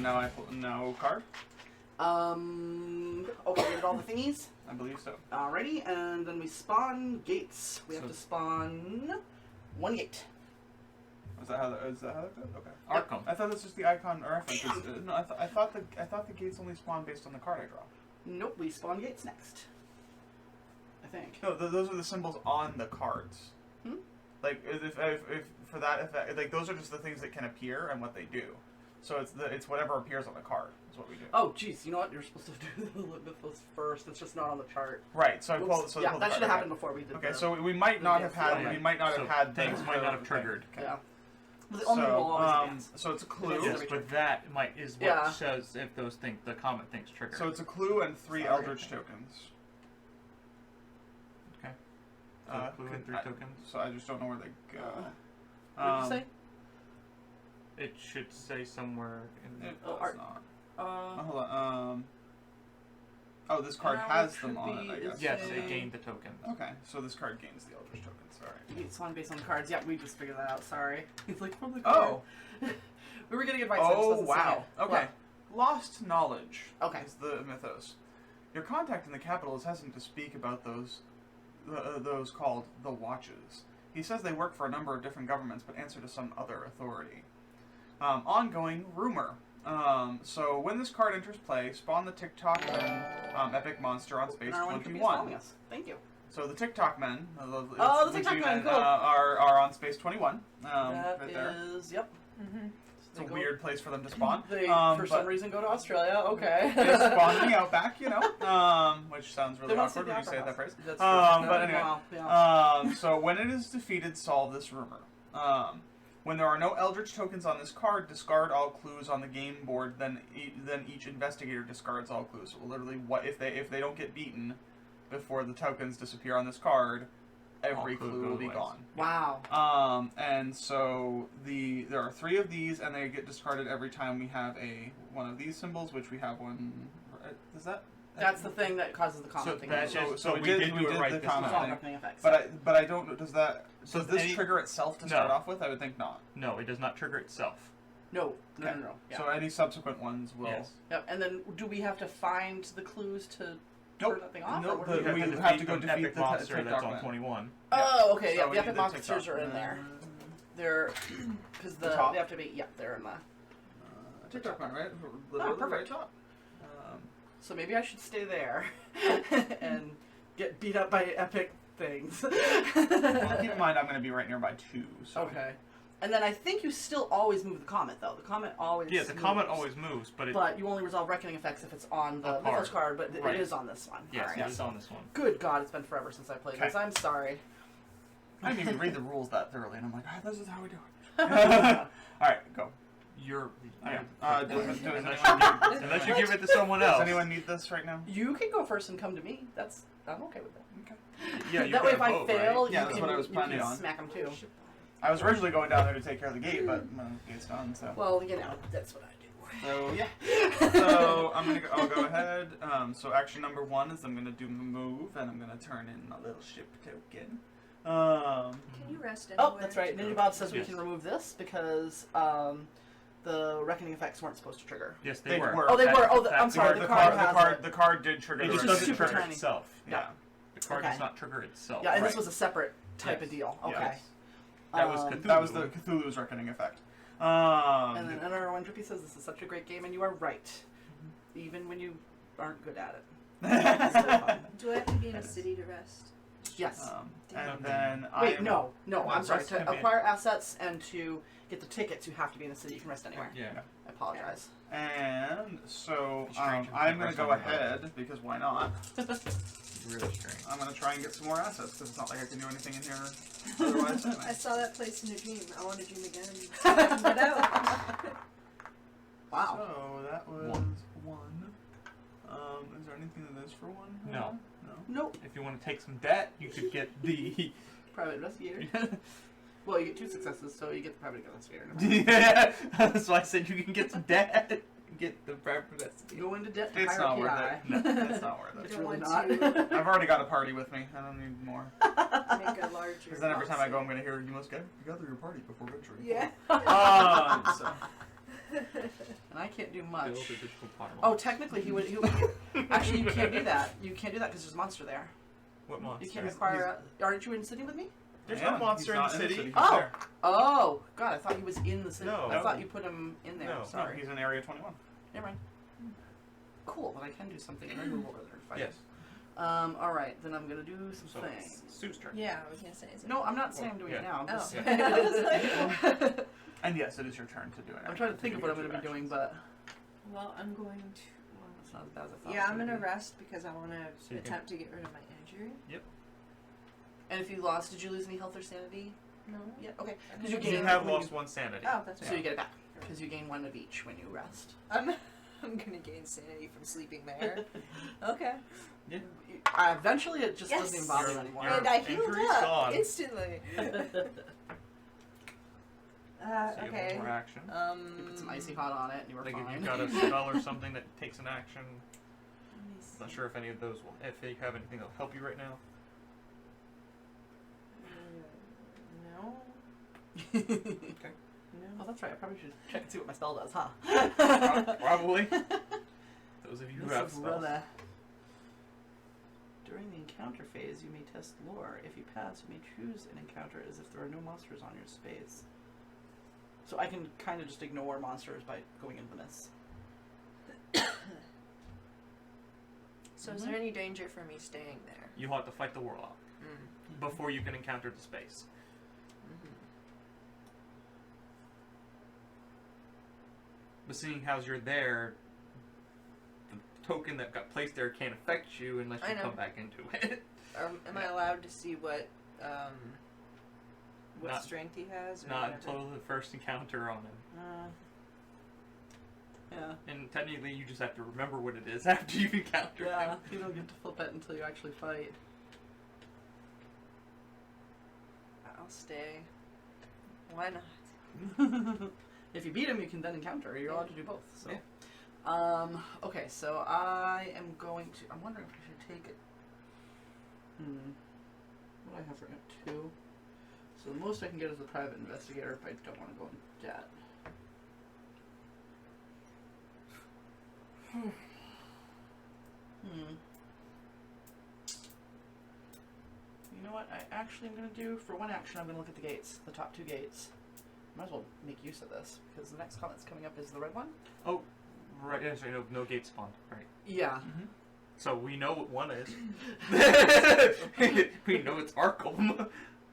now card. Okay, we did all the thingies? I believe so. Alrighty, and then we spawn gates. We have to spawn 1 gate. Is that how that goes? Okay. Arkham. I thought this was the icon reference. No, I thought the gates only spawn based on the card I draw. Nope, we spawn gates next. I think. No, those are the symbols on the cards. Like if for that effect, like those are just the things that can appear and what they do. So it's whatever appears on the card is what we do. Oh, jeez, you know what? You're supposed to do the mythos first. It's just not on the chart. Right. So I Oops. pulled. So Yeah, that should have happened before we did. Okay, so we might not have had. Yeah. We might not have had things might not have triggered. Okay. Yeah. But the only will always advance. So it's a clue. Yes, but that is what shows if the comet things trigger. So it's a clue and 3 Eldritch tokens. Okay. So a clue and 3 tokens. So I just don't know where they go. What did you say? It should say somewhere in the... It does not. Hold on. Oh, this card Now has it them should on be- it, I guess. Yes, it gained the tokens. Okay, so this card gains the Eldritch tokens. Alright. It's one based on the cards. Yeah, we just figured that out. Sorry. It's like from the card. Oh! We were getting advice. Oh, wow. Okay. What? Lost knowledge is the mythos. Your contact in the capital is hesitant to speak about those called the Watches. He says they work for a number of different governments, but answer to some other authority. Ongoing rumor. So when this card enters play, spawn the TikTok Men epic monster on space 21. Thank you. So the TikTok Men, the TikTok Men, cool. are on space 21. That right there. is, yep. Mm-hmm. It's a weird place for them to spawn. They, for some reason, go to Australia. Okay. They spawn in the outback, you know, which sounds really awkward when you say that phrase. That's but anyway, wow, yeah. So when it is defeated, solve this rumor. When there are no Eldritch tokens on this card, discard all clues on the game board. Then each investigator discards all clues. So literally, what if they don't get beaten before the tokens disappear on this card? Every clue will be gone. Wow. And so there are 3 of these, and they get discarded every time we have one of these symbols, which we have one. Is that? That's the thing that causes the comment thing. So we did do it right this time. But I don't know. Does this trigger itself to start off with? I would think not. No, it does not trigger itself. No. Yeah. So any subsequent ones will. Yes. Yep. And then do we have to find the clues to? Nope. That thing off, nope. We have to go defeat the monster that's on 21. Oh, okay. Yeah, the epic monsters are in there. They're because they have to be. Yeah, they're in the TikTok one, right? Perfect. Top. So maybe I should stay there and get beat up by epic things. Well, keep in mind I'm going to be right nearby too. So. Okay. And then I think you still always move the comet, though. The comet always moves. Comet always moves, but you only resolve reckoning effects if it's on the mythos card, but it is on this one. Yes, it is on this one. Good God, it's been forever since I played this. I'm sorry. I didn't even read the rules that thoroughly, and I'm like, this is how we do it. Alright, go. Unless you give it to someone else. Does anyone need this right now? You can go first and come to me. I'm okay with that. Okay. Yeah, that way if I fail, you that's what I was planning on. Smack them too. I was originally going down there to take care of the gate, but the gate's done, so. Well, you know, that's what I do. So, yeah. So, I'll go ahead. So, action number 1 is I'm going to do my move, and I'm going to turn in my little ship token. Can you rest anywhere? Oh, that's right. Ninja Bob says we can remove this because the reckoning effects weren't supposed to trigger. Yes, they were. Oh, they were. Oh, I'm sorry. The card did trigger. It just doesn't trigger itself. Yeah. The card does not trigger itself. Yeah, and this was a separate type of deal. Okay. Yes. That was the Cthulhu's reckoning effect. And then another one, Drippy says, this is such a great game, and you are right. Even when you aren't good at it. Do I have to gain a city to rest? Yes. And then Wait, no, I'm sorry. To acquire assets and to get the tickets, you have to be in the city. You can rest anywhere. Yeah. I apologize. And so I'm going to go ahead, because why not? Really strange. I'm going to try and get some more assets, because it's not like I can do anything in here otherwise. I saw that place in a dream. I want to dream again. Get out. Wow. So that was 1. Is there anything that is for 1? No. Nope. If you want to take some debt, you could get the private investigator. Well, you get 2 successes, so you get the private investigator. Yeah. So I said you can get some debt. Get the private investigator. Go into debt. It's not worth it. No, it's not worth it. It's really not. I've already got a party with me. I don't need more. Make a larger. Because then every time I go, I'm going to hear, you must gather your party before victory. Yeah. So. and I can't do much. Build a digital pylon. Oh, technically he would. Actually, you can't do that. You can't do that because there's a monster there. What monster? You can't acquire. Aren't you in the city with me? There's Yeah, no monster he's in not the city. He's Oh. there. Oh, God! I thought he was in the city. No. I thought you put him in there. No. No, Sorry. he's in Area 21. Never mind. Cool, but I can do something and remove over there. Fight. Yes. All right, then I'm gonna do some So things. Sue's turn. Yeah, I was gonna say. Is it No, I'm not saying I'm doing yeah. it now. I'm Oh. just Yeah. I was like, And yes, it is your turn to do it. I'm trying to think of what I'm gonna be doing, but well, I'm going to. it's not as bad as I thought. Yeah, it was I'm gonna gonna be. rest because I want So to you can- attempt to get rid of my injury. And if you lost, did you lose any health or sanity? No. Yeah. Okay. I'm Because you gonna gain. You have when lost 1 sanity. Oh, that's So right. you get it back because you gain 1 of each when you rest. I'm gonna gain sanity from sleeping there. Okay. Eventually, it just doesn't even bother you anymore. Your And I healed injury's up gone. instantly. So you have Okay. one more action. You put some icy hot on it, and you were Like if fine. you've got a spell or something that takes an action. Let me see. Not sure if any of those will, if you have anything that'll help you right now. No. Okay. Oh, that's right. I probably should check and see what my spell does, huh? Probably. Those of you who This have is spells. rather- During the encounter phase, you may test lore. If you pass, you may choose an encounter as if there are no monsters on your space. So I can kind of just ignore monsters by going Infamous. So is there any danger for me staying there? You have to fight the warlock before you can encounter the space. But seeing as you're there, the token that got placed there can't affect you unless I you know. come back into it. Am I allowed to see what Not- strength he has? Or Not whatever? until the first encounter on him. Yeah. And technically you just have to remember what it is after you've encountered Yeah, him. you don't get to flip it until you actually fight. I'll stay. Why not? If you beat him, you can then encounter. You're allowed to do both. So, Yeah. Okay, so I am going to. I'm wondering if I should take it. What do I have for it? 2. So the most I can get is a private investigator if I don't want to go in debt. You know what? I actually am going to do, for one action, I'm going to look at the gates, the top 2 gates. Might as well make use of this, because the next comment that's coming up is the red one. Oh, right. Yeah, so no gate spawned. Right. Yeah. So we know what one is. We know it's Arkham.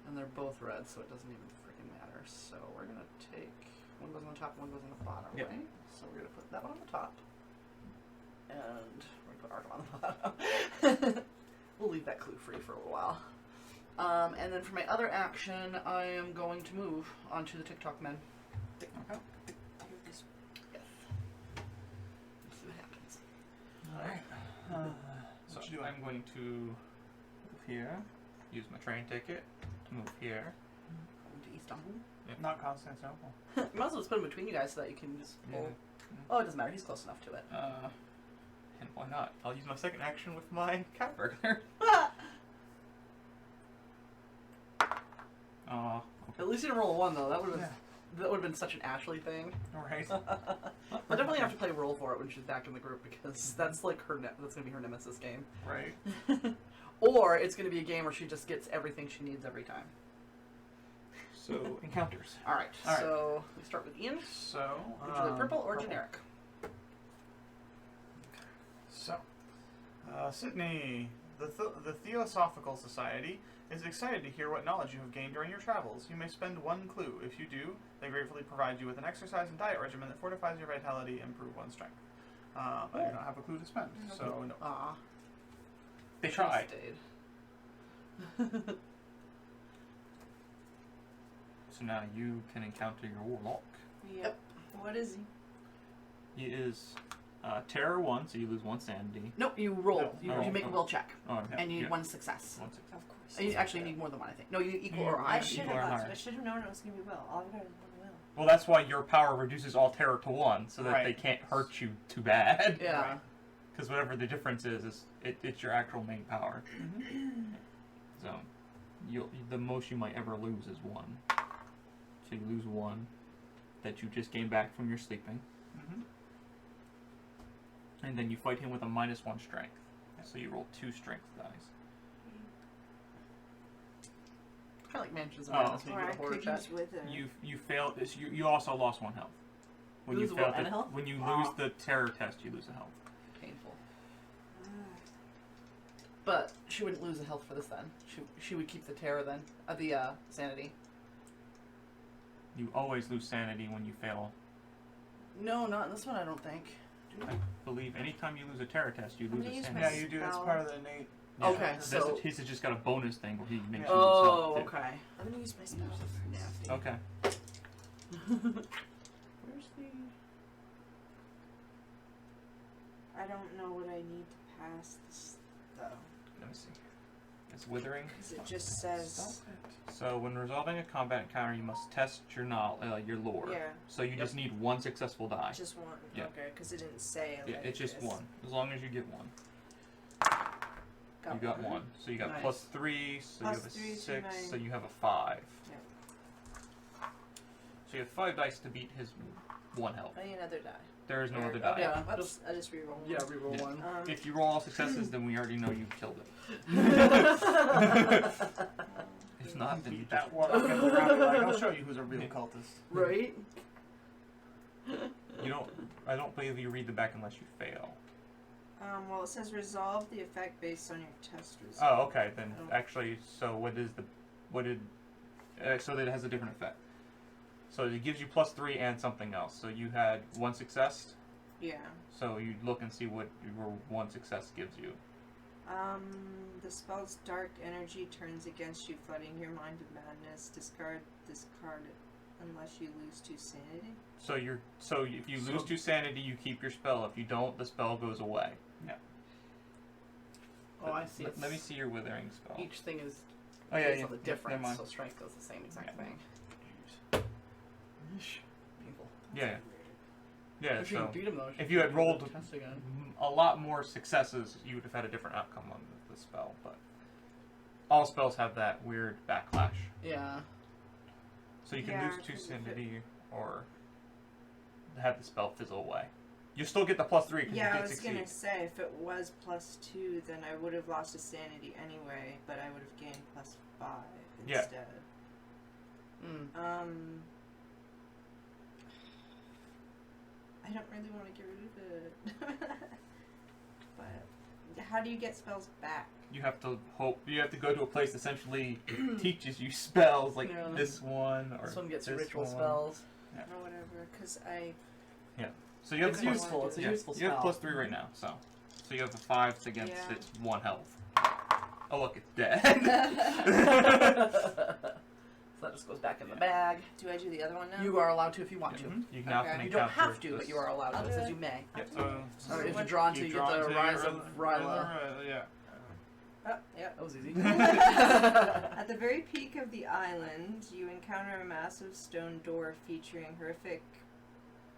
And they're both red, so it doesn't even freaking matter. So we're going to take, one goes on the top, one goes on the bottom, Yep. right? So we're going to put that one on the top. And we're going to put Arkham on the bottom. We'll leave that clue free for a little while. And then for my other action, I am going to move onto the TikTok men. Okay. Yes. See what happens. Alright. So I'm going to move here, use my train ticket to move here. Going to Istanbul. Not Constantinople. Might as well just put him between you guys so that you can just pull. Oh, it doesn't matter. He's close enough to it. And why not? I'll use my second action with my cat burglar. At least you didn't roll a 1 though. That would have been such an Ashley thing. Alright. I definitely have to play roll for it when she's back in the group because that's like her. That's gonna be her nemesis game. Right. Or it's gonna be a game where she just gets everything she needs every time. So encounters. All right. All right. So we start with Ian. So, Would you like purple or generic? So, Sydney, the Theosophical Society is excited to hear what knowledge you have gained during your travels. You may spend 1 clue. If you do, they gratefully provide you with an exercise and diet regimen that fortifies your vitality and improve one's strength. I do not have a clue to spend, so no. Aw. They tried. Stayed. So now you can encounter your warlock. Yep. What is he? He is terror 1, so you lose 1 sanity. Nope. You roll. No. You make a will check, Oh, okay. and you need Yeah. 1 success. 1 success. Of course. You actually need more than 1, I think. No, you equal or Yeah, higher. I should Equal or have. higher. I should have known it was gonna be Will. All I've got is 1 Will. Well, that's why your power reduces all terror to 1, so that Right. they can't hurt you too bad. Yeah. Right. Because whatever the difference is it's your actual main power. So, the most you might ever lose is 1. So you lose 1 that you just gained back from your sleeping. And then you fight him with a -1 strength. So you roll 2 strength dice. Kind of like Mansions of Oh. Madness, maybe Or I with a horror could check. use with her. You failed this. You also lost 1 health. When Lose you what, failed and a health? when you Wow. lose the terror test, you lose a health. Painful. Ah. But she wouldn't lose a health for this then. She would keep the terror then. The sanity. You always lose sanity when you fail. No, not in this one, I don't think. I believe anytime you lose a terror test, you I'm lose gonna a use sanity. Yeah, you do. That's part of the innate. Yeah. Okay, This so- he's just got a bonus thing where he makes Yeah. you Oh, himself. okay. I'm gonna use my spell. Nasty. Okay. Where's the... I don't know what I need to pass this though. Let me see. It's withering. Because it just says. Stop it. So when resolving a combat encounter, you must test your your lore. Yeah, So you just need 1 successful die. just one. Yeah. Okay, because it didn't say. Yeah, like it's just this. 1. As long as you get 1. You got 1. So you got Nice. +3, so Plus you have a 3 to 6, my- so you have a 5. Yep. So you have 5 dice to beat his 1 health. I need another die. There is no Or- other die. Yeah. Whoops, I just reroll. Yeah, reroll Yeah. one. If you roll all successes, then we already know you killed it. If not, then you Beat that just, one up at the ground. and be like, I'll show you who's a real cultist. Right? you don't. I don't believe you read the back unless you fail. Well, it says resolve the effect based on your test result. Oh, okay. Then Oh. actually, so what is the, what did, so that it has a different effect. So it gives you +3 and something else. So you had 1 success. Yeah. So you look and see what your 1 success gives you. The spell's dark energy turns against you, flooding your mind with madness. Discard this card unless you lose 2 sanity. So if you lose So- 2 sanity, you keep your spell. If you don't, the spell goes away. Oh, I see. Let me see your withering spell. Each thing is Oh yeah, based yeah. on the Never difference, mind. so strength does the same exact Yeah. thing. Painful. Yeah. Yeah. If you So beat him though, if you had rolled test again. a lot more successes, you would have had a different outcome on the spell. But all spells have that weird backlash. Yeah. So you can Yeah, lose 2 'cause if it- sanity or have the spell fizzle away. You still get the +3 because Yeah, you I did was succeed. gonna say if it was +2, then I would have lost a sanity anyway, but I would have gained +5 Yeah. instead. Mm. I don't really want to get rid of it. But how do you get spells back? You have to hope. You have to go to a place that essentially teaches you spells like Yeah. this one or This one gets this ritual one. spells. Or whatever, because I. So you have It's plus- useful. It's a yeah, useful You have spell. +3 right now, so you have a 5 against Yeah. its 1 health. Oh look, it's dead. So that just goes back in the bag. Do I do the other one now? You are allowed to if you want to. Mhm. You can now Okay. can You don't encounter have to, but this- you are allowed to. I'll It do says it. you may. Yep. So Or if you what- draw until you get the rise of Ryla. Yeah. Oh, yeah. That was easy. At the very peak of the island, you encounter a massive stone door featuring horrific.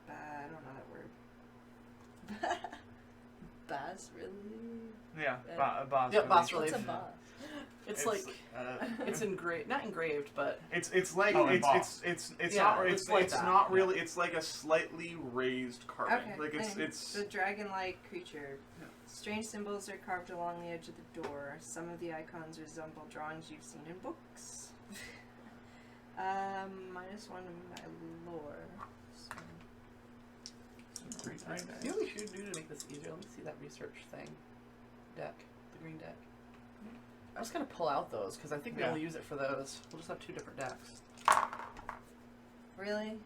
I don't know that word. Bas relief. Yeah. Yep, Boss. relief. boss What's relief. a bas? It's like it's engraved, not engraved, but It's like Oh, it's embossed. it's Yeah, not it's it's like it's that. not really it's like a slightly raised carving. Okay. Like and it's the dragon-like creature. Yeah. Strange symbols are carved along the edge of the door. Some of the icons resemble drawings you've seen in books. -1 in my lore. So. Great, you great. know what we should do to make this easier? Let me see that research thing. Deck. The green deck. I was gonna pull out those because I think we Yeah. only use it for those. We'll just have 2 different decks. Really?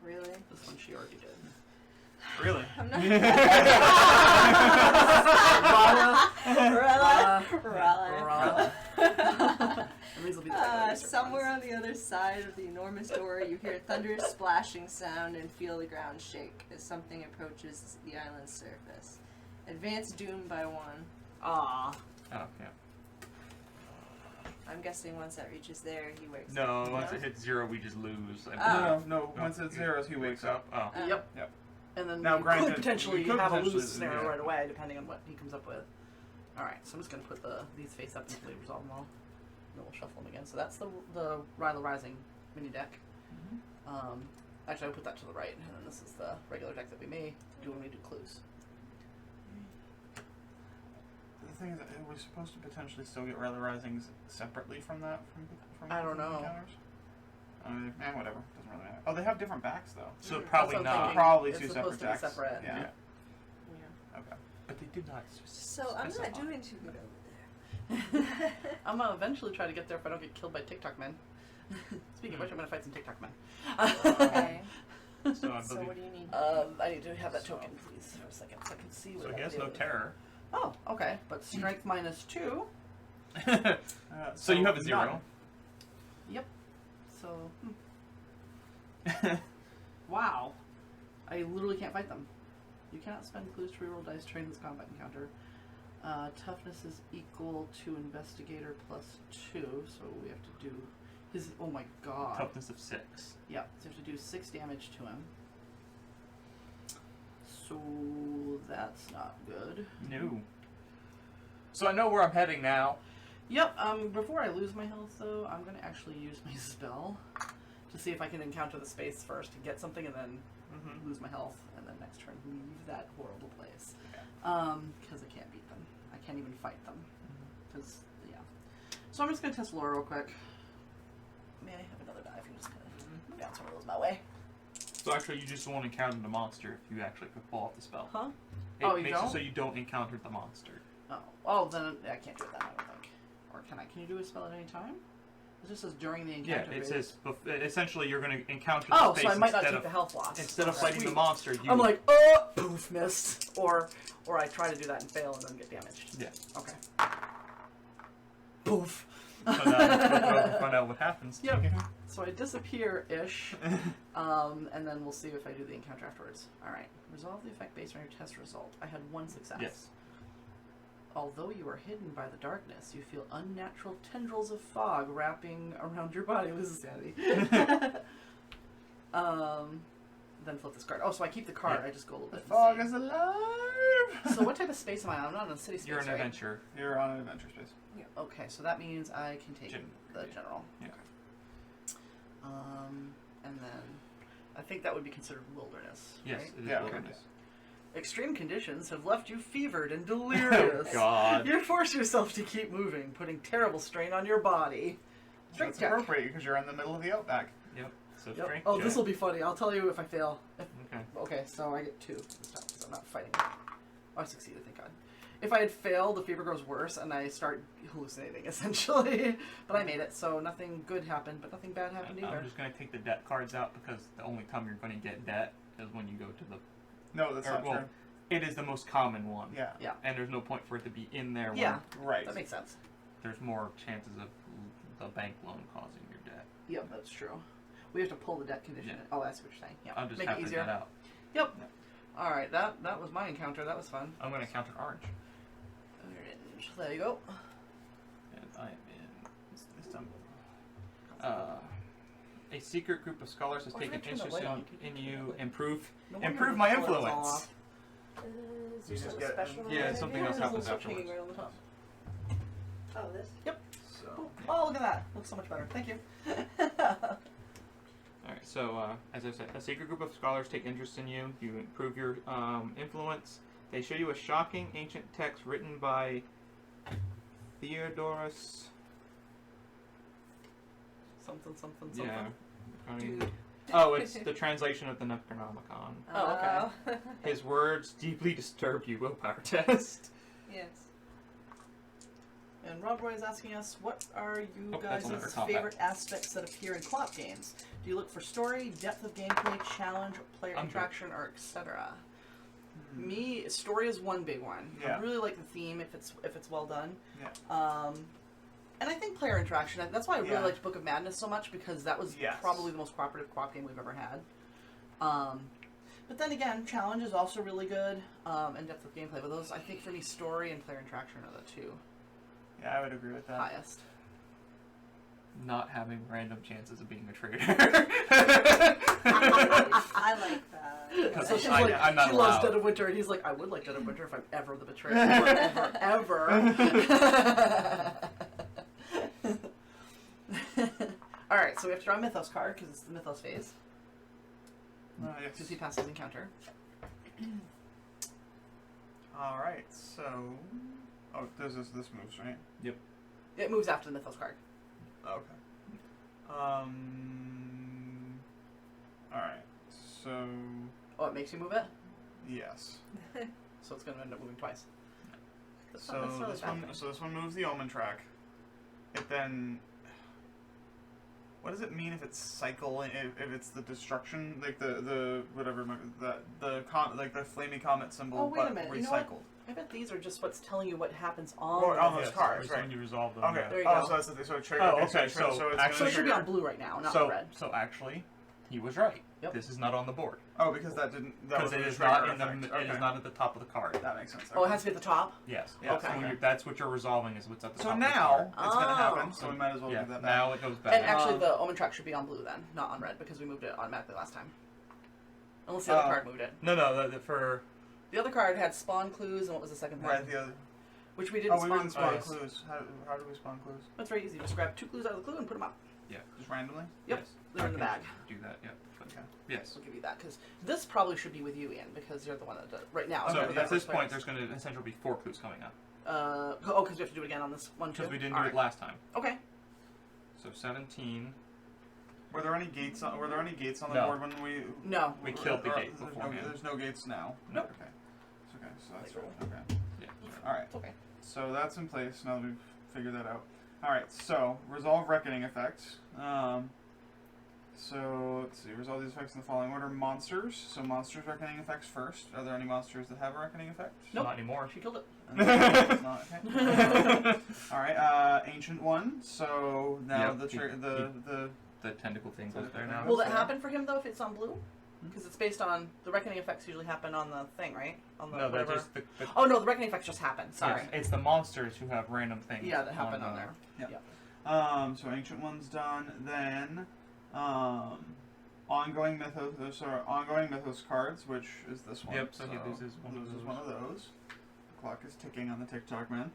Really? This one she already did. really. I'm not. Rala. And these will be the regular research Somewhere ones. on the other side of the enormous door, you hear a thunderous splashing sound and feel the ground shake as something approaches the island's surface. Advance Doom by 1. Aw. Oh yeah. I'm guessing once that reaches there, he wakes No, up. once it hits 0, we just lose. I Oh. believe. No. Once it zeros, he wakes up. Oh. Oh. Yep. Yep. And then Now, you granted, could potentially we could have a potentially- lose scenario yeah. right away, depending on what he comes up with. Alright, so I'm just going to put these face up until we resolve them all. And then we'll shuffle them again. So that's the Ryla Rising mini deck. Actually, I'll put that to the right, and then this is the regular deck that we may do when we do clues. thing is, it was supposed to potentially still get Rather Risings separately from that. From I don't from know. Encounters. Whatever. Doesn't really matter. Oh, they have different backs though. So Mm. probably That's what I'm not. thinking. Probably It's two supposed separate to be decks. separate. Yeah. Yeah. Okay. But they did not. So I'm specify. not doing too good over there. I'm gonna eventually try to get there if I don't get killed by TikTok men. Speaking of which, I'm gonna fight some TikTok men. Okay. So I So believe. what do you need? I need to have that token, please, for a second, so I can see what So I he has do. no terror. Oh, okay, but strength -2. So you have a 0. none. Yep. So, wow. I literally can't fight them. You cannot spend clues to reroll dice during this combat encounter. Toughness is equal to investigator +2, so we have to do his. Oh my god. Toughness of 6. Yeah, so you have to do 6 damage to him. So that's not good. No. So I know where I'm heading now. Yep, before I lose my health though, I'm gonna actually use my spell to see if I can encounter the space first and get something and then lose my health and then next turn leave that horrible place. Because I can't beat them. I can't even fight them. Because, yeah. So I'm just gonna test Laura real quick. May I have another die if I'm just gonna bounce one of those my way? So actually, you just won't encounter the monster if you actually could pull off the spell. Huh? It Oh, you makes don't? it so you don't encounter the monster. Oh, then I can't do it then, I don't think. Or can I? Can you do a spell at any time? It just says during the Yeah, encounter. it phase. says essentially you're going to encounter the Oh, space so I might not instead take of the health loss. instead of Okay. fighting the monster. You I'm like, oh, poof, missed. Or I try to do that and fail and then get damaged. Yeah. Okay. Poof. So now let's go through and find out what happens. Yep. So I disappear-ish, and then we'll see if I do the encounter afterwards. Alright. Resolve the effect based on your test result. I had 1 success. Yes. Although you are hidden by the darkness, you feel unnatural tendrils of fog wrapping around your body. This is sanity. Then flip this card. Oh, so I keep the card. Yeah. I just go a little The bit. fog insane. is alive. So what type of space am I on? I'm not in a city space, You're an right? adventurer. You're on an adventure space. Okay, so that means I can take the general. Yeah. And then I think that would be considered wilderness. Yes, Right? it is Yeah, okay. wilderness. Extreme conditions have left you fevered and delirious. Oh, God. You force yourself to keep moving, putting terrible strain on your body. Strength That's check. appropriate because you're in the middle of the outback. Yep. So Yep. strength Oh, check. this will be funny. I'll tell you if I fail. Okay. Okay, so I get 2 this time because I'm not fighting. Oh, I succeeded, thank God. If I had failed, the fever grows worse and I start hallucinating, essentially. But I made it, so nothing good happened, but nothing bad happened either. I'm just going to take the debt cards out because the only time you're going to get debt is when you go to the... No, that's not well, true. It is the most common one. Yeah. And there's no point for it to be in there when Yeah, Right. that makes sense. there's more chances of the bank loan causing your debt. Yep, that's true. We have to pull the debt condition. Yeah. Oh, I see what you're saying. Yeah, I'm just make it having easier. that out. Yep. All right, that was my encounter. That was fun. I'm going to counter orange. Orange. There you go. And I am in... This time. A secret group of scholars has Oh, I taken forgot to turn the interest light on. in you. Improve No wonder improve the my color is all influence. off. Is You there just something get- special? yeah, about it? something else there's a happens little switch afterwards. hanging right on the top. Oh, this? So. Oh, look at that. Looks so much better. Thank you. Alright, so as I said, a secret group of scholars take interest in you. You improve your influence. They show you a shocking ancient text written by Theodorus. Something. Yeah. I mean- Dude. oh, it's the translation of the Necronomicon. Oh, okay. His words deeply disturb you. Willpower test. Yes. And Rob Roy is asking us, what are you Oh, that's guys' another combat. favorite aspects that appear in co-op games? Do you look for story, depth of gameplay, challenge, player I'm interaction, or etc.? Me, story is one big one. Yeah. I really like the theme if it's well done. Yeah. And I think player interaction. That's why I really Yeah. liked Book of Madness so much because that was Yes. probably the most cooperative co-op game we've ever had. But then again, challenge is also really good, and depth of gameplay. But those, I think, for me, story and player interaction are the 2 Yeah, I would agree with that. highest. Not having random chances of being a traitor. I like that. Because So she's I- like, I'm not she loves allowed. Dead of Winter, and he's like, I would like Dead of Winter if I'm ever the betrayer. ever. Alright, so we have to draw a Mythos card, because it's the Mythos phase. Yes. Because he passes encounter. Alright, so. Oh, this moves, right? It moves after the Mythos card. Okay. Alright. So, Oh, it makes you move it? yes. So it's going to end up moving twice. That's not So necessarily a bad thing. this one moves the omen track. It then. What does it mean if it's cycle? If it's the destruction, like the whatever the flamey comet symbol, Oh, wait but a minute. recycled. You know what? I bet these are just what's telling you what happens on Or the on Mythos those card. cards, It's right. when you resolve them. Okay. yeah. There you oh, go. so that's so it triggers. Oh, okay. okay, So, so it's actually- So gonna it should be on trigger- blue right now, not So, red. so actually, he was right. Yep. This is not on the board Oh, because that didn't. That because was it the is trigger not in the. effect. It Okay. is not at the top of the card. That makes sense. Oh, it has to be at the top? Yes. Yeah, So okay. when that's what you're resolving is what's at the So top. now of it's gonna happen. Oh. So we might as well the card. give Yeah. that back. Now it goes back. And actually, Um, the Omen track should be on blue then, not on red, because we moved it automatically last time. Unless the other card moved it. No. For The other card had spawn clues, and what was the second thing? Right. The other. Which we didn't Oh, we spawn didn't spawn clues. clues. How do we spawn clues? That's very easy. Just grab 2 clues out of the clue and put them up. Just randomly. Yep. Yes. They're in the I bag. can Do that. Yeah. But, Okay. Yes. I'll give you that, because this probably should be with you, Ian, because you're the one that does right now. So Okay, at this first point, players. there's going to essentially be 4 clues coming up because we have to do it again on this one too? because we didn't All do right. it last time. Okay. So 17. Were there any gates on the No. board when we? No. We killed the gate there's beforehand. there's no gates now. Nope. Okay. It's okay. So that's Legal. right. Okay. Yeah. All right. It's okay. So that's in place now that we've figured that out. All right. So resolve reckoning effects. So let's see. Resolve these effects in the following order: monsters. So monsters reckoning effects first. Are there any monsters that have a reckoning effect? Nope. Not anymore. She killed it. It's not, okay. All right. Ancient one. So now Yep, The tentacle thing goes there now. Will that happen for him though if it's on blue? Because it's based on the reckoning effects usually happen on the thing, right? On the No, that whatever. just the Oh no, the reckoning effects just happen. Sorry. yes, it's the monsters who have random things. Yeah, that happen on there. Yeah. So ancient one's done. Then, ongoing mythos. Those are ongoing mythos cards, which is this one. Yep, so he loses one of loses those. one of those. The clock is ticking on the TikTok man.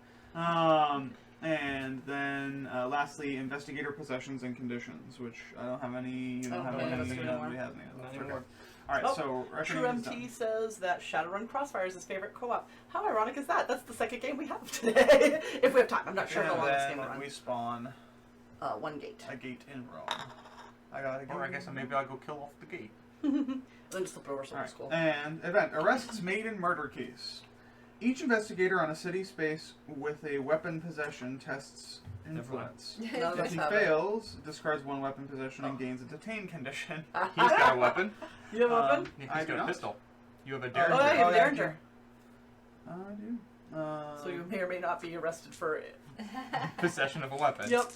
And then lastly, investigator possessions and conditions, which I don't have any. You don't I don't have have any. investigator Nobody anymore. has any of Not those. anymore. Okay. All right. Oh, So True reckoning is MT done. says that Shadowrun Crossfire is his favorite co-op. How ironic is that? That's the second game we have today. If we have time. I'm not sure how long this game will And run. then we spawn 1 gate. a gate in Rome. I gotta go. Or I guess maybe I'll go kill off the gate. Then just flip over so All it's right. cool. And event arrests made in murder case. Each investigator on a city space with a weapon possession tests influence. None of If us he have it. fails, discards 1 weapon possession and gains a detain condition. He's got a weapon. You have a weapon? Yeah, I he's do got a not. pistol. You have a Oh, derringer. yeah, you have Oh, a yeah, Derringer. I do. So you may or may not be arrested for it. Possession of a weapon. Yep.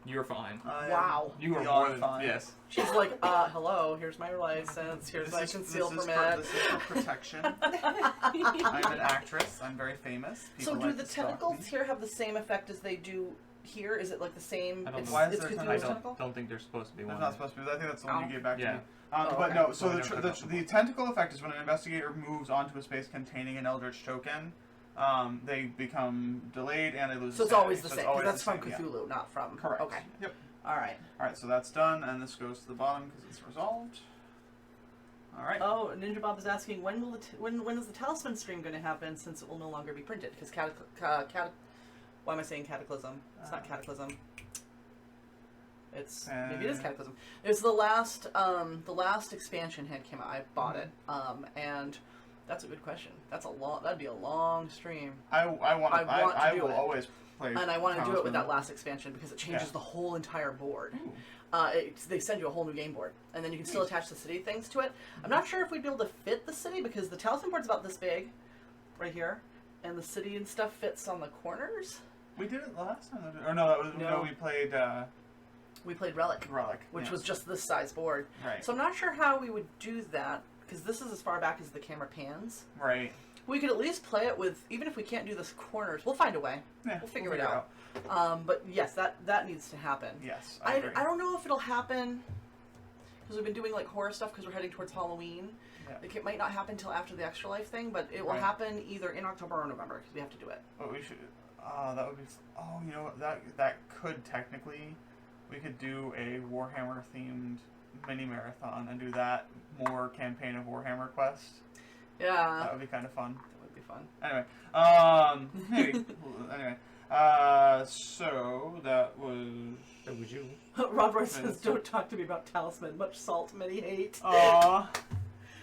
You're fine. Wow. You are Beyond more than fine. yes. She's like, hello, here's my license, here's my conceal this permit. is for protection. I'm an actress. I'm very famous. So People do like the to stalk tentacles me. here have the same effect as they do here? Is it like the same? I don't It's, know. Why is it's there Cthulhu's I tentacle? don't think there's supposed to be There's one. not supposed to be. I think that's the one Oh. you gave back to Yeah. me. Oh, But okay. no, so Well, the, I never the, took the tentacle effect is when an investigator moves onto a space containing an Eldritch token, they become delayed and they lose So it's sanity. always the So same, it's because always that's the from same, yeah. Cthulhu, not from... Correct. Okay. Yep. Alright. Alright, so that's done, and this goes to the bottom because it's resolved. Alright. Oh, Ninja Bob is asking, when will when is the Talisman stream going to happen, since it will no longer be printed? Because why am I saying Cataclysm? It's not Cataclysm. It's maybe it is Cataclysm. It was the last expansion had came out. I bought it, and that's a good question. That'd be a long stream, I will it. always play. and I want to do it with Talisman. that last expansion because it changes Yeah. the whole entire board. Ooh. They send you a whole new game board, and then you can still attach the city things to it. I'm not sure if we'd be able to fit the city because the Talisman board's about this big, right here, and the city and stuff fits on the corners. We did it last time. Or no, that was No. we played We played Relic, Relic, which yeah. was just this size board. right. So I'm not sure how we would do that because this is as far back as the camera pans. Right. We could at least play it with, even if we can't do the corners, we'll find a way. Yeah, We'll figure it out. But yes, that needs to happen. Yes, I agree. I don't know if it'll happen because we've been doing like horror stuff because we're heading towards Halloween. Yeah. Like it might not happen until after the Extra Life thing, but it will Right. happen either in October or November because we have to do it. But we should. That would be. Oh, you know what? That could technically, we could do a Warhammer themed mini marathon and do that more campaign of Warhammer Quest. Yeah, That would be kind of fun. that would be fun. Anyway, maybe. Anyway, so that was. That was you. Rob Roy says, "Don't talk to me about Talisman. Much salt, many hate." Aww.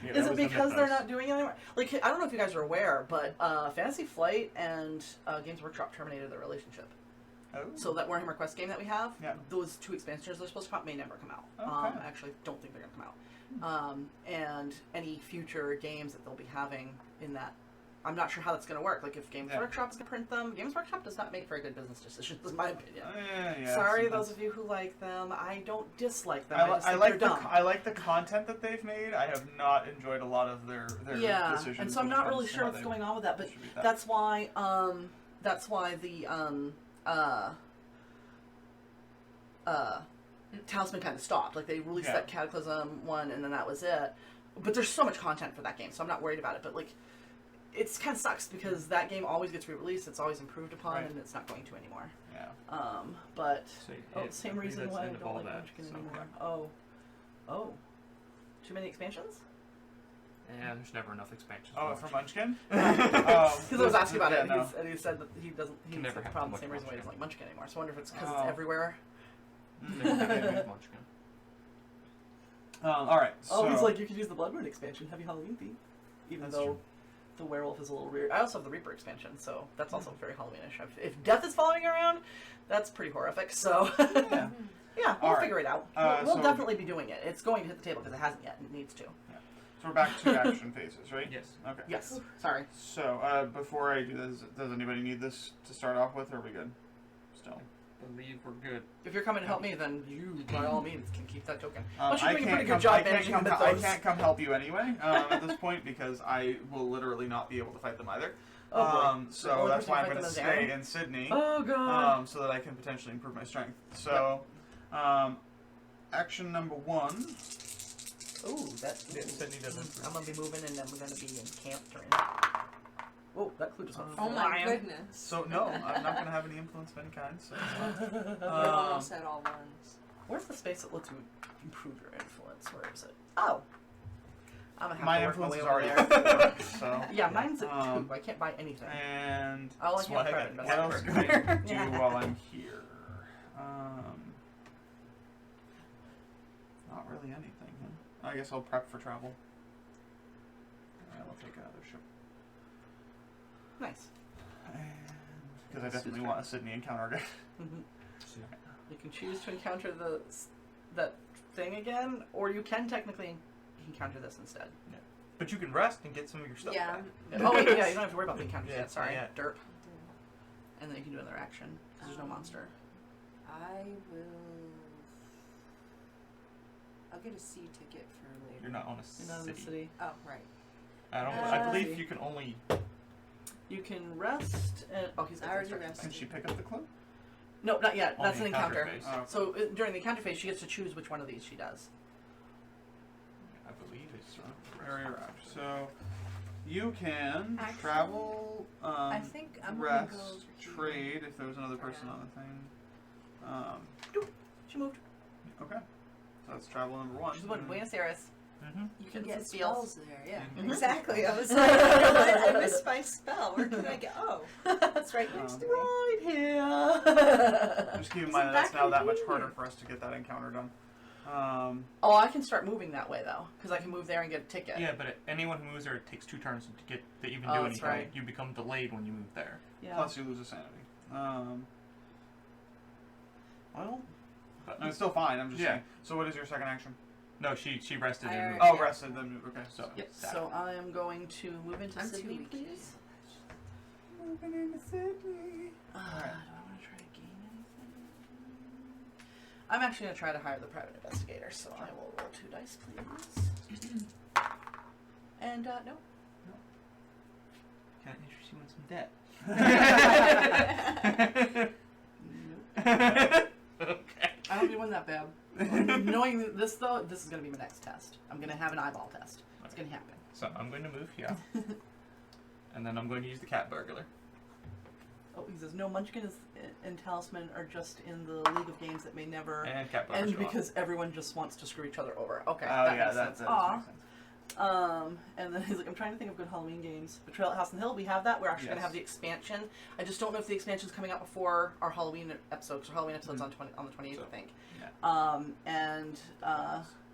Yeah, Is that it was the because they're mythos. not doing it anymore? Like, I don't know if you guys are aware, but Fantasy Flight and Games Workshop terminated their relationship. Oh. So that Warhammer Quest game that we have, Yeah. those 2 expansions that are supposed to come out may never come out. Okay. I actually don't think they're going to come out. And any future games that they'll be having in that, I'm not sure how that's going to work. Like, if Games Workshop is going to print them, Games Workshop does not make very good business decisions, in my opinion. Yeah, Sorry, sometimes. those of you who like them. I don't dislike them. I, I just think like they're the dumb. I like the content that they've made. I have not enjoyed a lot of their decisions. And so I'm when it not comes really to sure how what's they going on with that, but distribute that. that's why the Talisman kind of stopped. Like, they released that Cataclysm one, and then that was it. But there's so much content for that game, so I'm not worried about it. But, like, it's kind of sucks because that game always gets re-released. It's always improved upon, Right. and it's not going to anymore. Yeah. But So, same I think reason that's why I the end of don't all like that, Munchkin so, anymore. Oh, too many expansions? Yeah, there's never enough expansions. Oh, for Munchkin? Because I was asking about it, no. and he said that he doesn't. He Can never said the have problem, too the same much reason why he doesn't Munchkin. like Munchkin anymore. So I wonder if it's because Oh. it's everywhere. Munchkin. All right. So, Oh, he's like, you could use the Blood Moon expansion, heavy Halloween theme. Even That's though true. the werewolf is a little weird. I also have the Reaper expansion, so that's also very Halloweenish. If death is following you around, that's pretty horrific. So Yeah. yeah, we'll All right. figure it out. We'll so- definitely be doing it. It's going to hit the table because it hasn't yet, and it needs to. So we're back to action phases, right? Yes. Okay. Yes. Sorry. So before I do this, does anybody need this to start off with, or are we good? Still. Believe we're good. If you're coming to help me, then you, by all means, can keep that token. I Plus, you're doing a pretty good come, job I can't managing come, the I mythos. can't come help you anyway at this point because I will literally not be able to fight them either. Oh, boy. The So only that's person why to I'm fight going to them is stay Aaron? in Sydney. Oh god. So that I can potentially improve my strength. So, action number 1. Ooh, that. Yeah, Sydney doesn't. I'm gonna be moving, and I'm gonna be in camp during. Whoa, that clue just went Oh my flying. goodness. So no, I'm not going to have any influence of any kind. So it's fine. We almost had all ones. Where's the space that lets you improve your influence? Where is it? Oh. I'm gonna have My to work my influence way is over already there. at 4, so. Yeah, mine's at 2. I can't buy anything. And Oh, I so can't what prep it, but what I else can can I prep it. do Yeah. while I'm here? Not really anything. Huh? I guess I'll prep for travel. And I'll take another ship. Nice. Because I definitely want a Sydney encounter again. Mhm. You can choose to encounter that thing again, or you can technically encounter this instead. But you can rest and get some of your stuff Yeah. back. Oh wait, yeah, you don't have to worry about the encounters Yeah, yet. Sorry, yeah. derp. And then you can do another action. 'Cause there's no monster. I will. I'll get a C ticket for later. You're not on a You're not in the city. city. Oh, right. I believe see. you can only. You can rest. And, oh, he's got I already construction rested. Can she pick up the clue? No, not yet. On That's the an encounter. phase. Oh. So during the encounter phase, she gets to choose which one of these she does. I believe it's. Area rush. So you can Actually, travel, I think I'm rest, gonna go to trade if there was another person on the thing. She moved. Okay. So that's travel number 1. She's going to Buenos Aires. Mm-hmm. You can Get get some spells. spells there, yeah. Mhm. Exactly. I was like, I missed my spell. Where can I get? Oh, it's right next to me. Right here. Just keep in Isn't mind that that's that now that much convenient? harder for us to get that encounter done. Oh, I can start moving that way though, because I can move there and get a ticket. Yeah, but anyone who moves there, it takes 2 turns to get to even Oh, do that's anything. right. You become delayed when you move there. Yeah. Plus you lose a sanity. Well, No, it's still fine. I'm just Yeah. saying. So what is your second action? No, she rested I and already- moved. Oh, Yeah. rested, then move. Okay. So yep. that- So I am going to move into I'm 2 Sydney, weeks. please. Moving into Sydney. Do Alright. I want to try to gain anything? I'm actually going to try to hire the private investigator, so I will roll 2 dice, please. And no. Can I interest you in some debt? Nope. Okay. I don't do one that bad. Knowing this though, this is going to be my next test. I'm going to have an eyeball test. It's going to happen. So I'm going to move here, and then I'm going to use the cat burglar. Oh, he says no. Munchkin is and Talisman are just in the League of Games that may never And cat burglar. end because everyone just wants to screw each other over. Okay, Oh that yeah, makes that sense. does Aw. make sense. And then he's like, I'm trying to think of good Halloween games. Betrayal at House on the Hill, we have that. We're actually going to Yes. have the expansion. I just don't know if the expansion's coming out before our Halloween episode, because our Halloween episode's on the 28th, So, I think. yeah.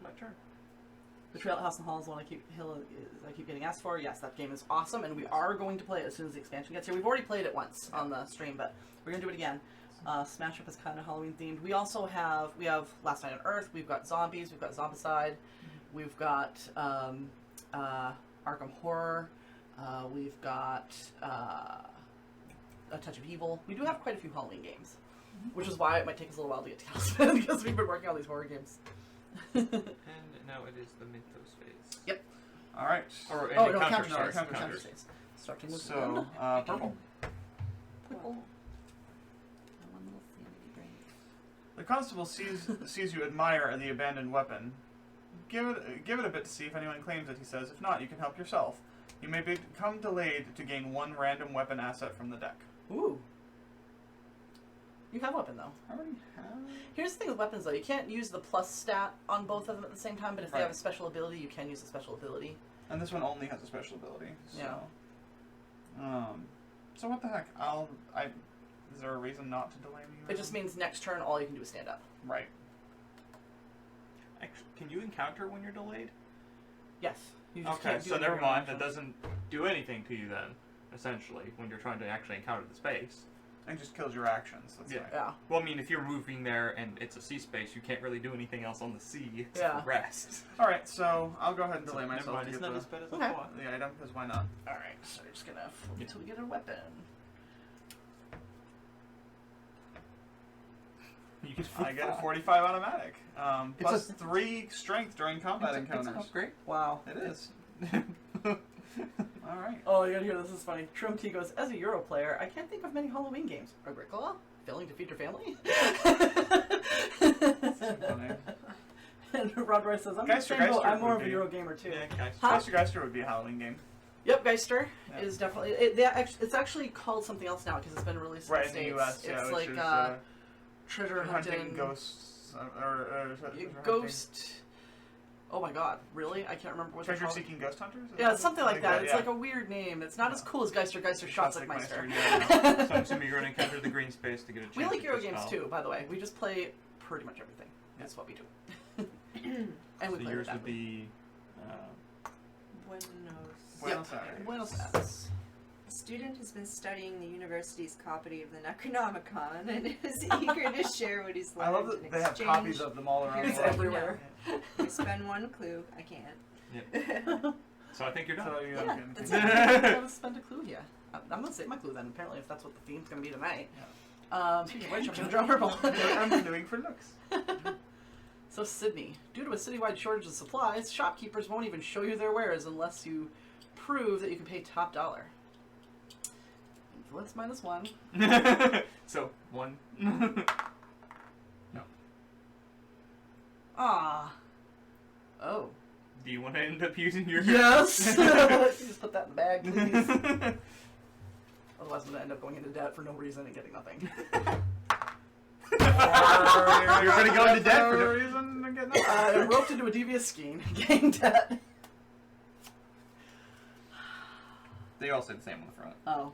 My turn. Betrayal at House on the Hill is one I keep getting asked for. Yes, that game is awesome, and we are going to play it as soon as the expansion gets here. We've already played it once on the stream, but we're going to do it again. Smash Up is kind of Halloween themed. We also have Last Night on Earth. We've got Zombies. We've got Zombicide. We've got Arkham Horror. We've got A Touch of Evil. We do have quite a few Halloween games, which is why it might take us a little while to get to Caliban because we've been working on these horror games. And now it is the Mythos phase. Yep. All right. Or Oh, an no, encounter, counter sorry, phase. counters. Phase. Starting with So, purple. Purple. The constable sees you admire the abandoned weapon. Give it a bit to see if anyone claims it, he says. If not, you can help yourself. You may become delayed to gain one random weapon asset from the deck. Ooh. You have weapon though. I already have. Here's the thing with weapons though. You can't use the plus stat on both of them at the same time, but if they Right. have a special ability, you can use the special ability. And this one only has a special ability. So. Yeah. So what the heck? Is there a reason not to delay me? It just means next turn all you can do is stand up. Right. Actually, can you encounter when you're delayed? Yes. You just Okay, can't do so it never in your mind. own That action. doesn't do anything to you then, essentially, when you're trying to actually encounter the space. And just kills your actions. That's Yeah. right. Yeah. Well, I mean, if you're moving there and it's a sea space, you can't really do anything else on the sea except Yeah. for rest. All right. So I'll go ahead and delay Never myself mind, to it's get not as bad as I Okay. thought. the item, because why not? Alright, so we're just gonna flip until we get a weapon. You can I get a 45 automatic. It's Plus a- 3 strength during combat It's an encounters. upgrade. Wow. It is. All right. Oh, you gotta hear this is funny. Trum T goes, as a Euro player, I can't think of many Halloween games. Agricola? Failing to feed your family? Funny. And Rod Roy says, Geister I'm more would of a be- Euro gamer too. Yeah, guys. Huh? Geister would be a Halloween game. Yep, Geister Yeah. is definitely. It's actually called something else now because it's been released Right in in the the States. U.S. Yeah, it's which like is treasure hunting hunting. ghosts or Ghost. Oh my god, really? I can't remember what it's Treasure called. seeking ghost hunters. Is Yeah, that it's something like that. It's yeah. like a weird name. It's not as Yeah. cool as Geister. Geister shots like Classic Meister. Meister, yeah. So I'm assuming you're going to encounter the green space to get a chance. We like at Euro this games spell. too, by the way. We just play pretty much everything. That's what we do. And So we play yours with would be. Buenos. Buenos Yep. Aires. Buenos Aires. A student has been studying the university's copy of the Necronomicon and is eager to share what he's learned I love in that they have exchange. copies of them all around. Here's the It's world. what you everywhere. know. We spend one clue. I can't. Yep. So I think you're done. So you Yeah, can that's continue. it. I'm gonna spend a clue here. I'm gonna save my clue then. Apparently, if that's what the theme's gonna be tonight. Speaking of which, I'm gonna draw purple. I'm doing for looks. So Sydney, due to a citywide shortage of supplies, shopkeepers won't even show you their wares unless you prove that you can pay top dollar. Influence -1. So, 1. Ah. Oh. Do you want to end up using your. Yes. Just put that in the bag, please. Otherwise, I'm gonna end up going into debt for no reason and getting nothing. You're gonna go into debt for no no- reason and get nothing. I'm roped into a devious scheme, getting debt. They all say the same on the front. Oh.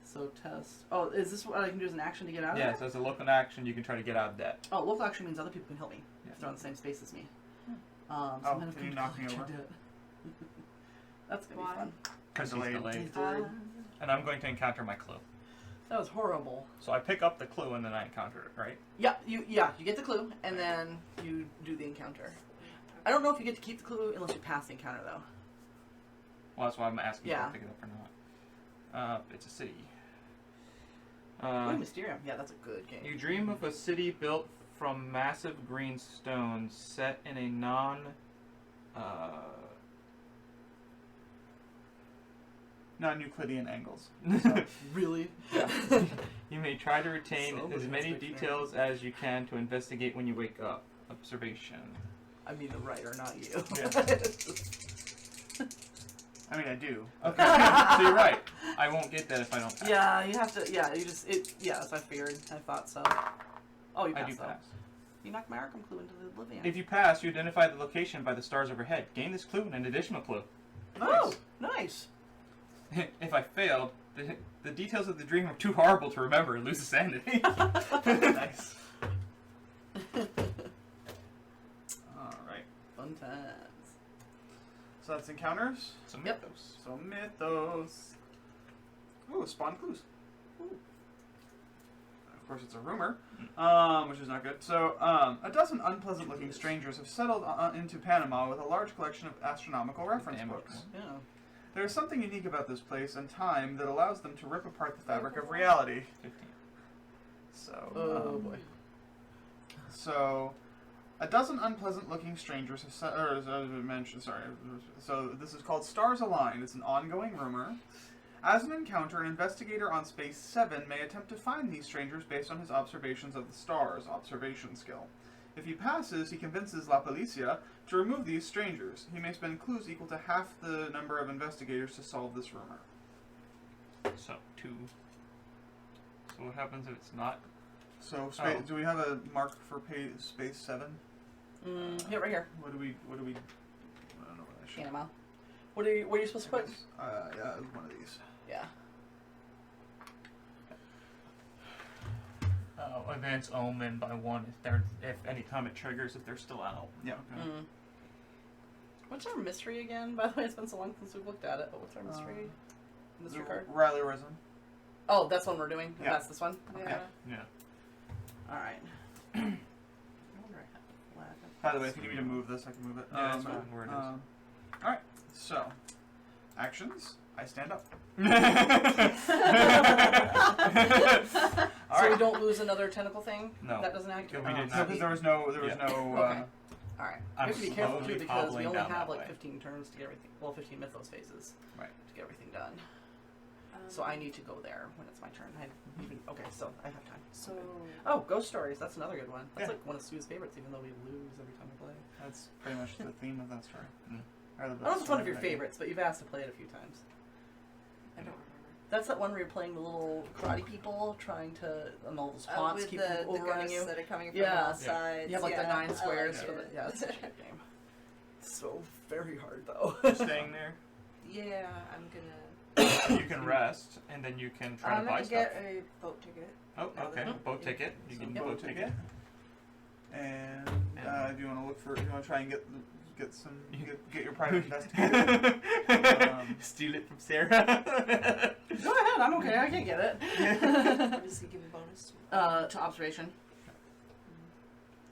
So test. Oh, is this what I can do as an action to get out of Yeah, it? so as a local action, you can try to get out of debt. Oh, local action means other people can help me Yeah. if they're on the same space as me. So Oh, I'm gonna can you go knock me into over? debt. That's gonna Why? be fun. Because he's Delayed. delayed. He's delayed. And I'm going to encounter my clue. That was horrible. So I pick up the clue and then I encounter it, right? Yeah, you get the clue and then you do the encounter. I don't know if you get to keep the clue unless you pass the encounter though. Well, that's why I'm asking if Yeah. I pick it up or not. It's a city. Ooh, Mysterium. Yeah, that's a good game. You dream of a city built from massive green stones set in a Non-Euclidean angles. Really? You may try to retain So as many many details as you can to investigate when you wake up. Observation. I mean the writer, not you. I mean, I do. Okay, so you're right. I won't get that if I don't pass. Yeah, you have to. Yeah, you just. Yes, I figured. I thought so. Oh, you I passed do though. pass. You knocked my Arkham clue into the oblivion. If you pass, you identify the location by the stars overhead. Gain this clue and an additional clue. Oh, nice. If I failed, the details of the dream are too horrible to remember and lose the sanity. Nice. Alright. Fun times. So that's encounters. So Yep. mythos. So mythos. Ooh, spawn clues. Ooh. Of course, it's a rumor, which is not good. So, a dozen unpleasant-looking strangers have settled into Panama with a large collection of astronomical reference books. Yeah. There is something unique about this place and time that allows them to rip apart the fabric of reality. 15. So, Oh boy. So, a dozen unpleasant-looking strangers have So, this is called Stars Aligned. It's an ongoing rumor. As an encounter, an investigator on Space 7 may attempt to find these strangers based on his observations of the stars, observation skill. If he passes, he convinces La Policia to remove these strangers. He may spend clues equal to half the number of investigators to solve this rumor. So 2. So what happens if it's not? So, Oh. do we have a mark for Space 7? Yeah, right here. What do we, I don't know what I should. Panama. What are you supposed to put? Yeah, it was one of these. Yeah. Advance Omen by 1 if any time it triggers if they're still out. Yeah. Okay. Mm. What's our mystery again? By the way, it's been so long since we've looked at it. But what's our mystery? Mystery card? Riley Risen. Oh, that's one we're doing. Yeah. That's this one. Okay. Yeah. Yeah. All right. I wonder if I have By the way, if you need me to move this, I can move it. Yeah, that's fine, where it is. Alright, so, actions. I stand up. So Alright. we don't lose another tentacle thing? No. That doesn't activate? We did No, not. because there was no, Okay. uh, Alright. We I'm have to be careful slowly too because we hobbling only down have that like way. 15 turns to get everything. Well, 15 mythos phases. Right. To get everything done. So I need to go there when it's my turn. Okay, so I have time. So Oh, ghost stories. That's another good one. That's Yeah. like one of Sue's favorites, even though we lose every time we play. that's pretty much the theme of that story. Mm. Or the I don't know if it's one of your story that- favorites, but you've asked to play it a few times. I don't remember. That's that one where you're playing the little karate people trying to, and all those taunts With keep the overrunning ghosts you. that are coming from Yeah. all sides. You have like the yeah, 9 I squares like for the. it. Yeah, it's such a good game. It's so very hard though. Staying there. Yeah, I'm gonna. You can rest, and then you can try I'm to buy gonna stuff. get a boat ticket. Oh, okay. Mhm. Boat ticket. You So- can Yep. boat ticket. And And- do you want to look for? Do you want to try and get your private investigator? Steal it from Sarah. Go ahead, I'm okay. I can get it. What does he give a bonus to? To observation.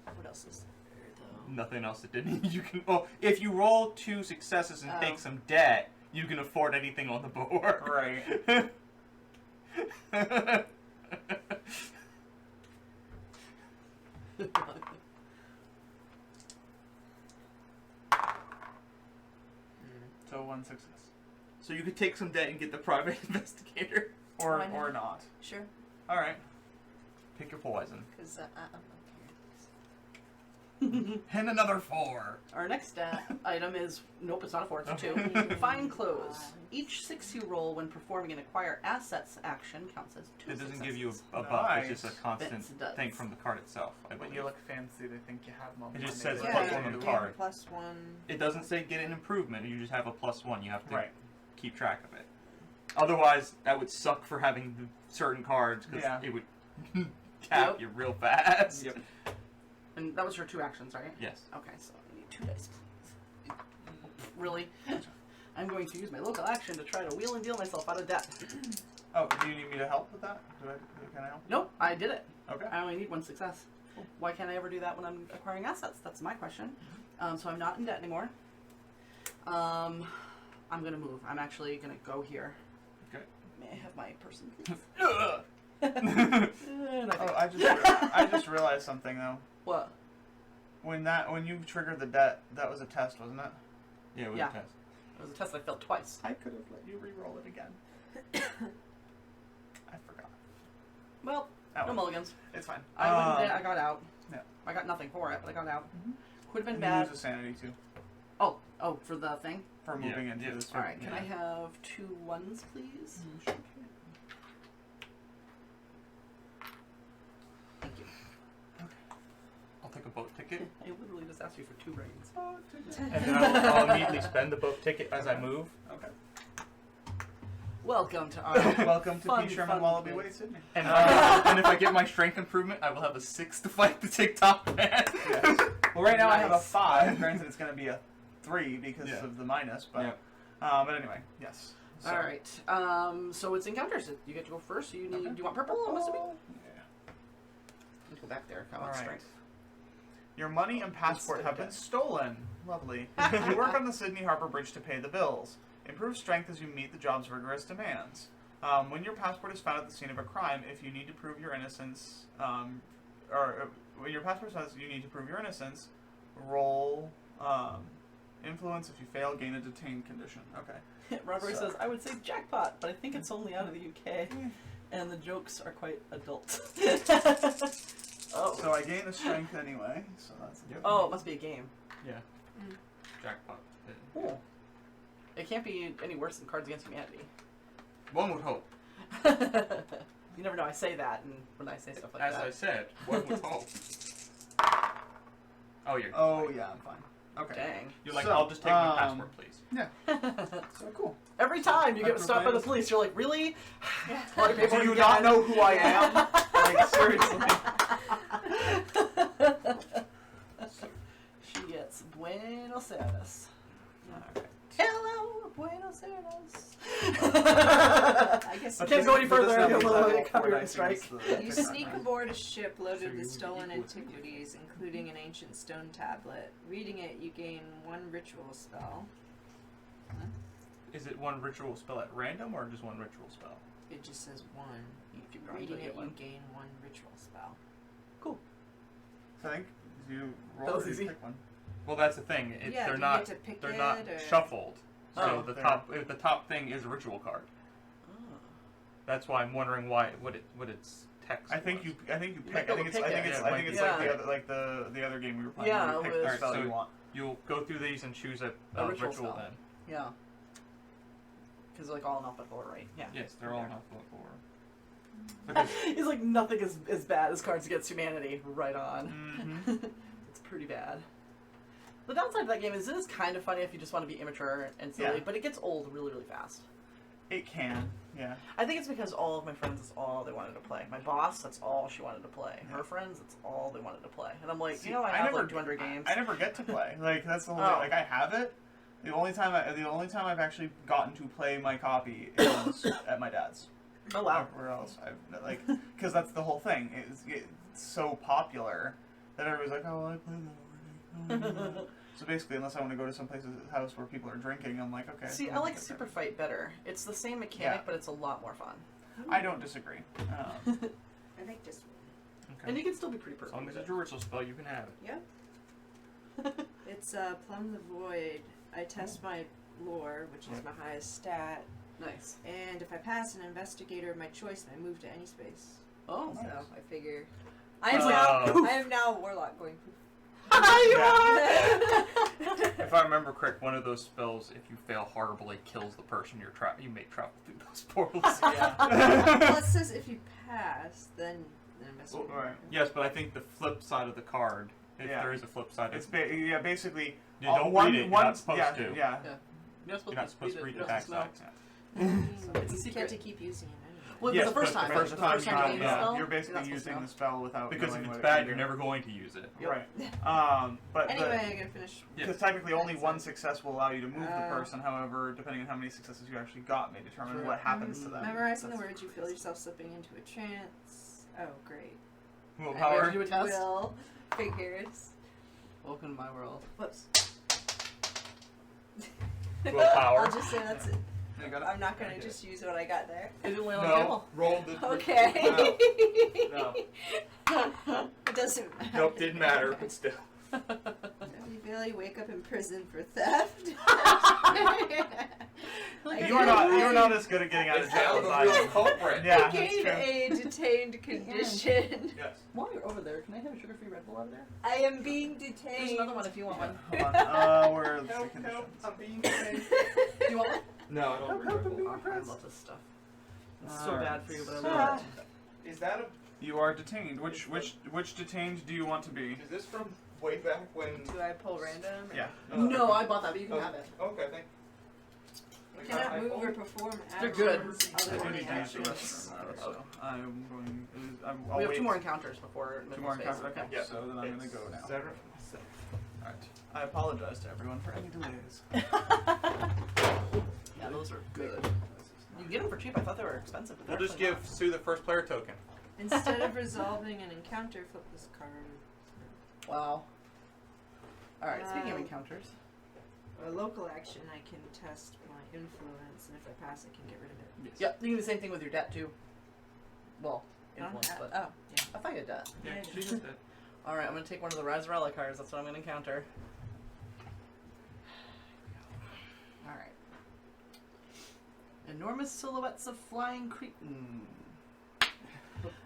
What else is there though? Nothing else that didn't. You can. Well, if you roll 2 successes and Oh. take some debt, you can afford anything on the board. Right. So 1 success, So you could take some debt and get the private investigator. or Why not? or not. Sure, All right. Pick your poison. because I'm And another 4. Our next item is nope, it's not a 4, it's a 2. Okay. Find clothes. Each 6 you roll when performing an acquire assets action counts as 2 It doesn't successes. give you a buff. It's just a Nice. constant Yes, it does. thing from the card itself. I When believe. you look fancy, they think you have more It just money. says yeah, plus 1 on the you card. have a +1. It doesn't say get an improvement. You just have a +1. You have to Right. keep track of it. Otherwise, that would suck for having certain cards because Yeah. it would cap Yep. you real fast. Yep. And that was her 2 actions, right? Yes. Okay, so I need 2 dice, please. Really? I'm going to use my local action to try to wheel and deal myself out of debt. Oh, do you need me to help with that? Can I help? Nope, I did it. Okay. I only need 1 success. Why can't I ever do that when I'm acquiring assets? That's my question. So I'm not in debt anymore. I'm gonna move. I'm actually gonna go here. Okay. May I have my person, please? Ugh. And I Oh, think- I just realized something though. What? When you triggered the debt, that was a test, wasn't it? Yeah, it was Yeah. a test. It was a test I failed twice. I could have let you re-roll it again. I forgot. Well, Oh, no well, mulligans. it's fine. I went in there, I got out. yeah. I got nothing for it, but I got out. Mhm. Could have been And you bad. lose a sanity too Oh, for the thing? for Yeah, moving into yeah. this. Alright, can I Yeah. have 2 1s, please? You sure can. Thank you. I'll take ticket, I literally just asked you for 2 brains. and then I'll immediately spend the boat ticket as I move. Okay. Welcome to our Welcome to fun, P. Sherman fun Wallaby place. Way, Sydney. And, and if I get my strength improvement, I will have a 6 to fight the TikTok man. Yes. Well, right now I have a Nice. 5. Granted, it's going to be a 3 because Yeah. of the minus, but Yeah. but anyway, yes. So. All right. So it's encounters. You get to go first. So you need. Okay. Do you want purple? I'm assuming. Yeah. Let's go back there. I All want right. strength. Your money and passport have been stolen. Lovely. You work on the Sydney Harbour Bridge to pay the bills. Improve strength as you meet the job's rigorous demands. When your passport is found at the scene of a crime, if you need to prove your innocence, when your passport says you need to prove your innocence, roll influence. If you fail, gain a detained condition. Okay. Robert So- says, I would say jackpot, but I think it's only out of the UK, and the jokes are quite adult. Oh. So I gain a strength anyway. So that's. Yep. Oh, it must be a game. Yeah. Mm. Jackpot. Cool. It can't be any worse than Cards Against Humanity. One would hope. You never know. I say that, and when I say stuff like As that. I said, one would hope. Oh, you're. Oh yeah, I'm fine. Okay. Dang. You're like, So, I'll just take my passport, please. So cool. Every time you get stopped by the police, you're like, really? All your Do paperwork you again? not know who I am? Like seriously. She gets Buenos Aires. Alright. Hello, Buenos Aires. I guess Can't go any But this further. is You'll the literally level copyright 4 strike. the you TikTok sneak man. aboard a ship loaded So with you stolen equal with me. antiquities, including an ancient stone tablet. Reading it, you gain 1 ritual spell. Is it one ritual spell at random or just one ritual spell? It just says 1. If you grind Reading till you it, get you one. gain 1 ritual spell. So I think you That roll was or you easy. pick one. Well, that's the thing. Yeah, They're do you not. get to pick They're it, not or- shuffled. So Oh, the fair. top thing is a ritual card. Oh. That's why I'm wondering what its text. I think was. you pick. might I be able think it's to I pick think it. it's Yeah, I it think might it's be. like Yeah. the other game we were playing. Yeah, where you pick with- the spell So- you want. You'll go through these and choose a A ritual ritual spell. then. Yeah. Because like all in alphabetical order, right? Yeah. Yes, they're all in Yeah. alphabetical order. Because He's like, nothing is as bad as Cards Against Humanity. Right on. Mm-hmm. It's pretty bad. The downside of that game is it is kind of funny if you just want to be immature and silly, Yeah. but it gets old really, really fast. It can. Yeah. I think it's because all of my friends, that's all they wanted to play. My boss, that's all she wanted to play. Her friends, that's all they wanted to play. And I'm like, See, you know, I have like 200 I- games. I never get to play. Like that's the whole Oh. thing. Like I have it. The only time I've actually gotten to play my copy is at my dad's. Oh wow. Where else? I've like because that's the whole thing. It's so popular that everybody's like, oh, I play that already. Oh, so basically, unless I want to go to some place's house where people are drinking, I'm like, okay. See, I I'll like get Super there. Fight better. It's the same mechanic, Yeah. but it's a lot more fun. I don't disagree. I like this one. okay. And you can still be pretty As perfect long with as it. it's a ritual spell, you can have it. Yep. It's Plumb the Void. I test my lore, which is my highest stat, Nice. and if I pass an investigator of my choice, I move to any space. Oh. So Nice. I figure I am Oh. now I am now a warlock going poof. You Yeah. If I remember correct, one of those spells, if you fail horribly, kills the person you may travel through those portals. Well, it says if you pass, then an investigator. Well, right. Yes, but I think the flip side of the card, if Yeah. there is a flip side, It's basically. you don't one, read it. You're one, not supposed yeah, to. Yeah. You're not You're not supposed to read the you're not backside. supposed It's a you secret. can't to keep using it anyway. Well, Yes, the first but time. the first The time first you time got you it, use the spell, you're you're basically not supposed to using know. the spell without Because knowing if it's what bad, can you're do. never going to use it. Yep. Right. But Anyway, I'm gonna finish. Yeah. because technically only That's one it. success will allow you to move the Oh. person. However, depending on how many successes you actually got, may determine True. what happens to them. Memorizing the That's words, you feel yourself slipping into a trance. Oh, great. Willpower. Did you do a test? Will figures. Welcome to my world. Whoops. Willpower. I'll just say that's it. You got it? I'm not gonna Okay. just use what I got there. It didn't land on the No. table. Roll the. Okay. No. It doesn't matter. Nope, didn't matter, but still. Deputy Bailey, wake up in prison for theft. You are not as good at getting out of Is that jail as the I real am. culprit? Yeah, that's Gain true. a detained condition. Yes. While you're over there, can I have a sugar-free Red Bull over there? I am being There's detained. another one if you want one. Hold on. Where are the Help, conditions? help, I'm being paid. Do you want one? No, I don't Help, drink help, Red I'm Bull. being Oh, I oppressed. love this stuff. It's so Alright. bad for you, but I So- love it. Is that You are detained. Which detained do you want to be? Is this from way back when. Do I pull random? Yeah. No, I bought that, but you can Oh, have it. Okay, thanks. You cannot move or perform They're actions good. other I do than need to use the actions. restroom, so I'm going. We have 2 more encounters before. Two more encounters. Okay. Okay. Yeah. So then I'm gonna go now. Zero. All right. I apologize to everyone for any delays. Yeah, those are good. You can get them for cheap. I thought they were expensive. But We'll they're just actually give Sue the first player token. Instead of resolving an encounter, flip this card. not. Wow. All right. Speaking of Wow. encounters, A local action, I can test my influence, and if I pass, I can get rid of it. Yes. yep. You can do the same thing with your debt too. Well, I don't influence, have- but oh, yeah. I thought you had debt. Yeah, Yeah. she just did. All right. I'm gonna take one of the Razorella cards. That's what I'm gonna encounter. All right. Enormous silhouettes of flying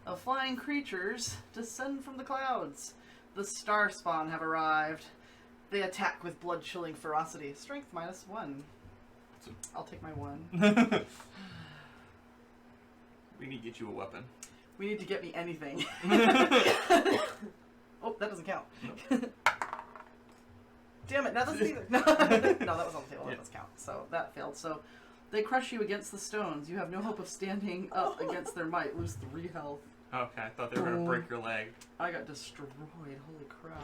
of flying creatures descend from the clouds. The star spawn have arrived. They attack with blood-chilling ferocity. Strength -1. I'll take my 1. We need to get you a weapon. We need to get me anything. Oh, that doesn't count. Damn it, that doesn't either. No, that was on the table. That doesn't count. So that failed. So they crush you against the stones. You have no hope of standing up against their might. Lose 3 health. Okay, I thought they were gonna break your leg. I got destroyed. Holy crap.